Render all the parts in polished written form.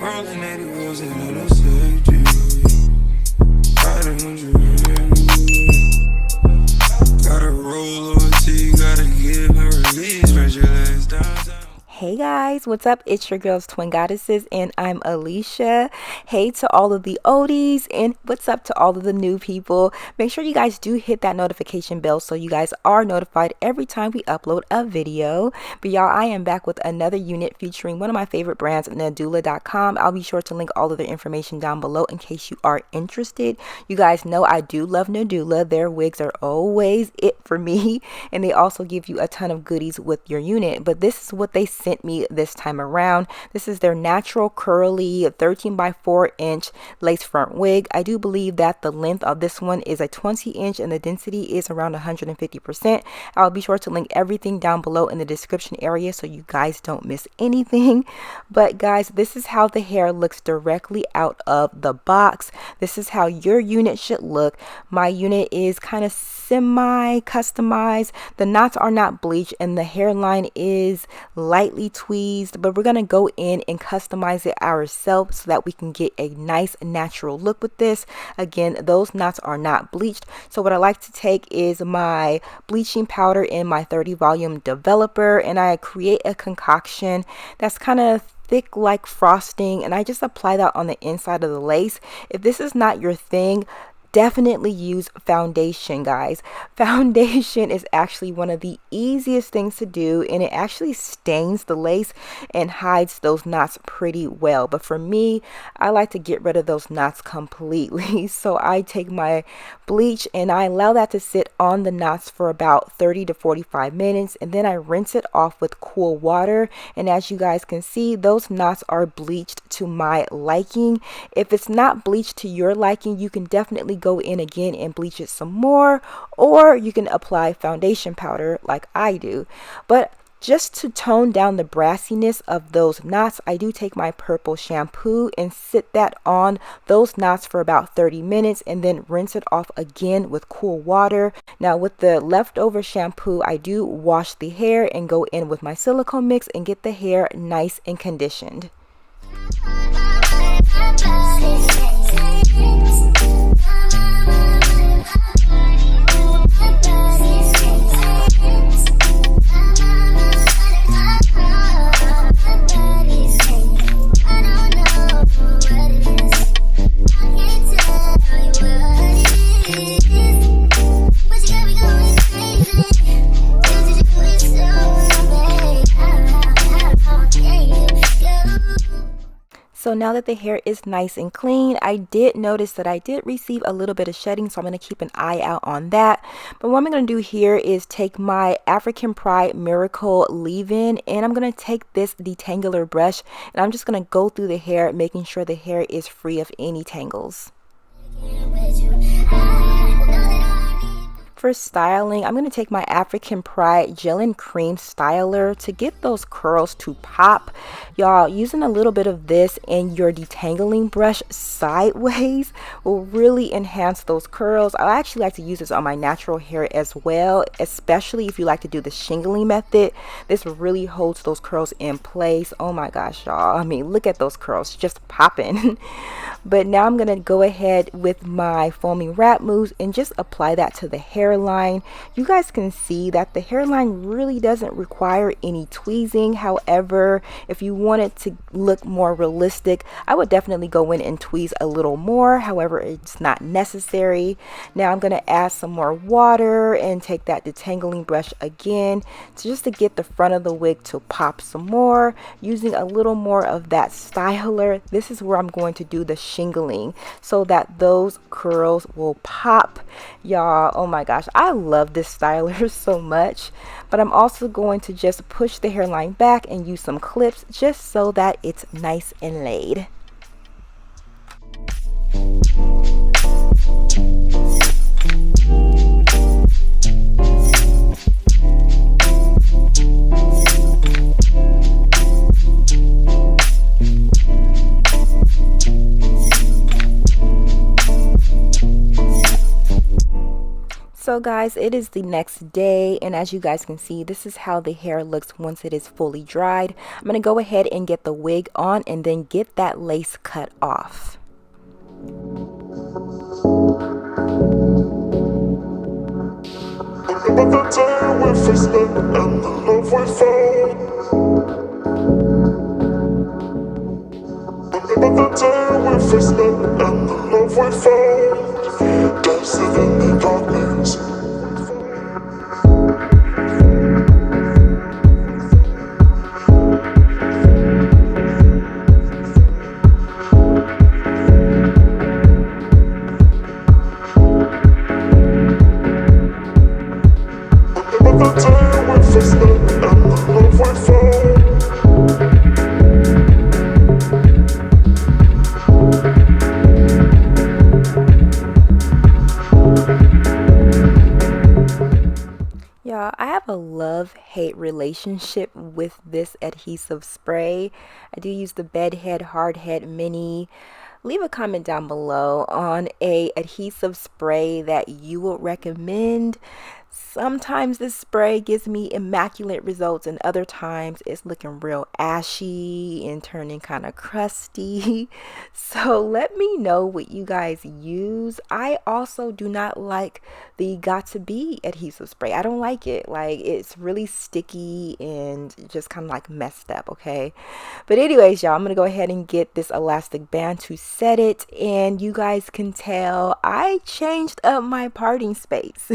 Rolling 80 wheels in a little safety. Riding with you. Gotta roll OT, gotta give and release. Spread your legs down. Hey guys, what's up? It's your girls Twin Goddesses and I'm Alicia. Hey to all of the oldies and what's up to all of the new people. Make sure you guys do hit that notification bell so you guys are notified every time we upload a video. But y'all, I am back with another unit featuring one of my favorite brands, Nadula.com. I'll be sure to link all of their information down below in case you are interested. You guys know I do love Nadula. Their wigs are always it for me, and they also give you a ton of goodies with your unit. But this is what they sent me this time around. This is their natural curly 13 by 4 inch lace front wig. I do believe that the length of this one is a 20 inch and the density is around 150%. I'll be sure to link everything down below in the description area so you guys don't miss anything. But guys, this is how the hair looks directly out of the box. This is how your unit should look. My unit is kind of semi customized. The knots are not bleached and the hairline is lightly tweezed, but we're going to go in and customize it ourselves so that we can get a nice natural look with this. Again, those knots are not bleached. So what I like to take is my bleaching powder in my 30 volume developer, and I create a concoction that's kind of thick like frosting, and I just apply that on the inside of the lace. If this is not your thing, definitely use foundation, guys. Foundation is actually one of the easiest things to do, and it actually stains the lace and hides those knots pretty well. But for me, I like to get rid of those knots completely. So I take my bleach and I allow that to sit on the knots for about 30 to 45 minutes, and then I rinse it off with cool water. And as you guys can see, those knots are bleached to my liking. If it's not bleached to your liking, you can definitely go in again and bleach it some more, or you can apply foundation powder like I do. But just to tone down the brassiness of those knots, I do take my purple shampoo and sit that on those knots for about 30 minutes and then rinse it off again with cool water. Now with the leftover shampoo, I do wash the hair and go in with my silicone mix and get the hair nice and conditioned. So now that the hair is nice and clean, I did notice that I did receive a little bit of shedding, so I'm going to keep an eye out on that. But what I'm going to do here is take my African Pride Miracle leave-in, and I'm going to take this detangler brush, and I'm just going to go through the hair, making sure the hair is free of any tangles. For styling, I'm going to take my African Pride Gel and Cream Styler to get those curls to pop. Y'all, using a little bit of this and your detangling brush sideways will really enhance those curls. I actually like to use this on my natural hair as well, especially if you like to do the shingling method. This really holds those curls in place. Oh my gosh, y'all. I mean, look at those curls just popping. But now I'm going to go ahead with my foaming wrap mousse and just apply that to the hairline. You guys can see that the hairline really doesn't require any tweezing. However, if you want it to look more realistic, I would definitely go in and tweeze a little more. However, it's not necessary. Now I'm going to add some more water and take that detangling brush again just to get the front of the wig to pop some more. Using a little more of that styler, this is where I'm going to do the shingling so that those curls will pop. Y'all, oh my gosh, I love this styler so much. But I'm also going to just push the hairline back and use some clips just so that it's nice and laid. So guys, it is the next day, and as you guys can see, this is how the hair looks once it is fully dried. I'm going to go ahead and get the wig on and then get that lace cut off. Y'all, I have a love-hate relationship with this adhesive spray. I do use the Bedhead Hardhead Mini. Leave a comment down below on a adhesive spray that you would recommend. Sometimes this spray gives me immaculate results, and other times it's looking real ashy and turning kind of crusty. So let me know what you guys use. I also do not like the Got2b adhesive spray. I don't like it. Like, it's really sticky and just kind of like messed up, okay? But anyways, y'all, I'm gonna go ahead and get this elastic band to set it, and you guys can tell I changed up my parting space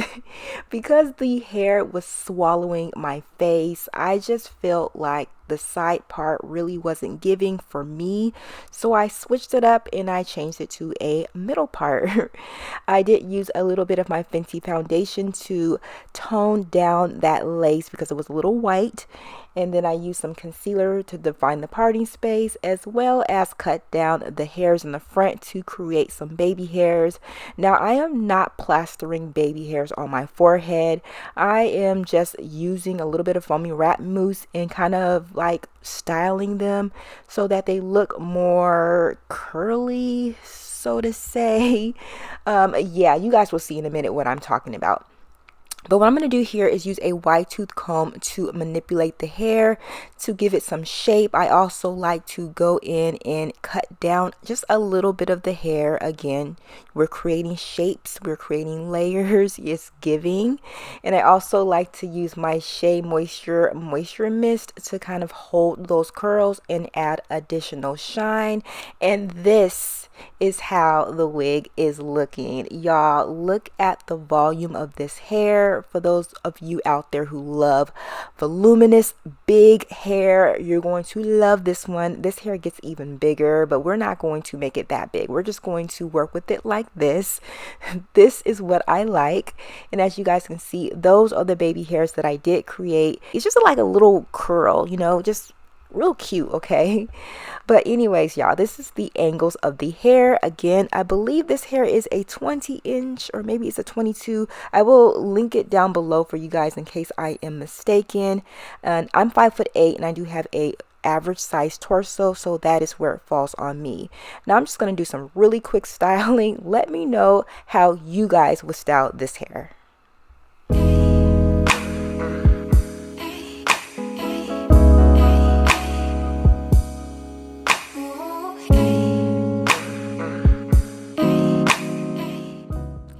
because the hair was swallowing my face. I just felt like the side part really wasn't giving for me, so I switched it up and I changed it to a middle part. I did use a little bit of my Fenty foundation to tone down that lace because it was a little white, and then I used some concealer to define the parting space, as well as cut down the hairs in the front to create some baby hairs. Now, I am not plastering baby hairs on my forehead. I am just using a little bit of foamy wrap mousse and kind of like styling them so that they look more curly, so to say. Yeah, you guys will see in a minute what I'm talking about. But what I'm going to do here is use a wide tooth comb to manipulate the hair to give it some shape. I also like to go in and cut down just a little bit of the hair. Again, we're creating shapes, we're creating layers, it's giving. And I also like to use my Shea Moisture Mist to kind of hold those curls and add additional shine. And this is how the wig is looking. Y'all, look at the volume of this hair. For those of you out there who love voluminous big hair, you're going to love this one. This hair gets even bigger, but we're not going to make it that big. We're just going to work with it like this. This is what I like, and as you guys can see, those are the baby hairs that I did create. It's just like a little curl, you know, just real cute, okay? But anyways, y'all, this is the angles of the hair. Again, I believe this hair is a 20-inch or maybe it's a 22. I will link it down below for you guys in case I am mistaken. And I'm 5'8" and I do have a average size torso, so that is where it falls on me. Now I'm just going to do some really quick styling. Let me know how you guys would style this hair.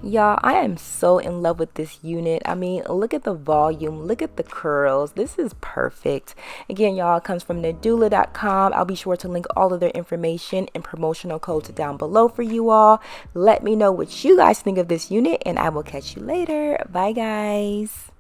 Y'all, I am so in love with this unit. I mean, look at the volume, look at the curls. This is perfect. Again, y'all, it comes from Nadula.com. I'll be sure to link all of their information and promotional codes down below for you all. Let me know what you guys think of this unit, and I will catch you later. Bye, guys.